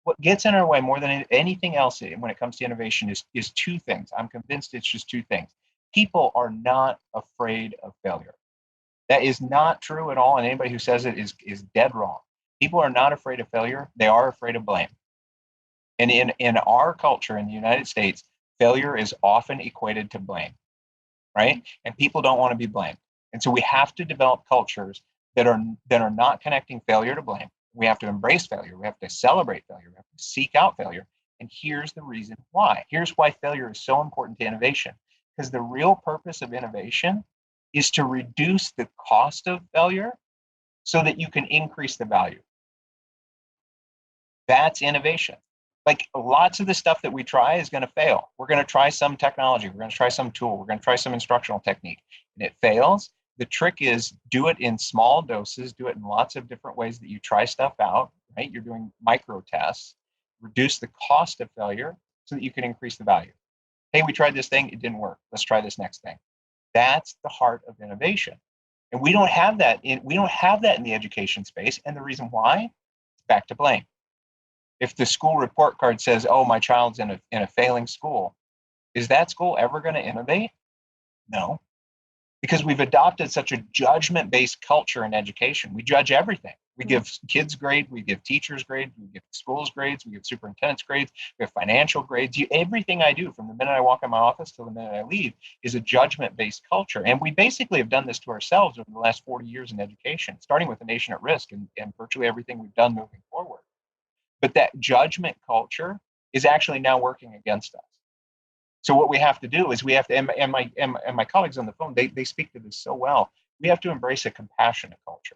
what gets in our way more than anything else when it comes to innovation is two things. I'm convinced it's just two things. People are not afraid of failure. That is not true at all, and anybody who says it is dead wrong. People are not afraid of failure. They are afraid of blame. And in our culture in the United States, failure is often equated to blame, right? And people don't want to be blamed. And so we have to develop cultures that are not connecting failure to blame. We have to embrace failure. We have to celebrate failure. We have to seek out failure. And here's the reason why. Here's why failure is so important to innovation. Because the real purpose of innovation is to reduce the cost of failure so that you can increase the value. That's innovation. Like lots of the stuff that we try is going to fail. We're going to try some technology. We're going to try some tool. We're going to try some instructional technique. And it fails. The trick is do it in small doses. Do it in lots of different ways that you try stuff out, right? You're doing micro tests. Reduce the cost of failure so that you can increase the value. Hey, we tried this thing. It didn't work. Let's try this next thing. That's the heart of innovation. And we don't have that in the education space. And the reason why? Back to blame. If the school report card says, oh, my child's in a failing school, is that school ever going to innovate? No. Because we've adopted such a judgment-based culture in education. We judge everything. We give kids grades, we give teachers grades, we give schools grades, we give superintendents grades, we have financial grades. Everything I do from the minute I walk in my office till the minute I leave is a judgment-based culture. And we basically have done this to ourselves over the last 40 years in education, starting with A Nation at Risk and virtually everything we've done moving forward. But that judgment culture is actually now working against us. So what we have to do is we have to, and my colleagues on the phone, they speak to this so well. We have to embrace a compassionate culture.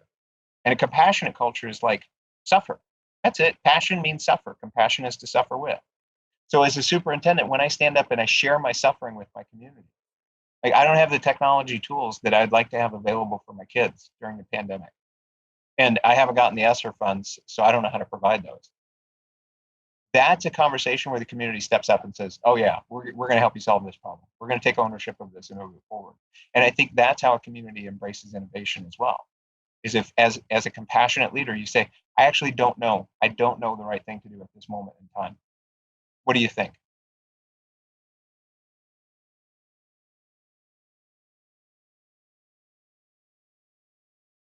And a compassionate culture is like suffer. That's it. Passion means suffer. Compassion is to suffer with. So as a superintendent, when I stand up and I share my suffering with my community, like I don't have the technology tools that I'd like to have available for my kids during the pandemic. And I haven't gotten the ESSER funds, so I don't know how to provide those. That's a conversation where the community steps up and says, oh yeah, we're going to help you solve this problem. We're going to take ownership of this and move it forward. And I think that's how a community embraces innovation as well, is if as a compassionate leader, you say, I actually don't know. I don't know the right thing to do at this moment in time. What do you think?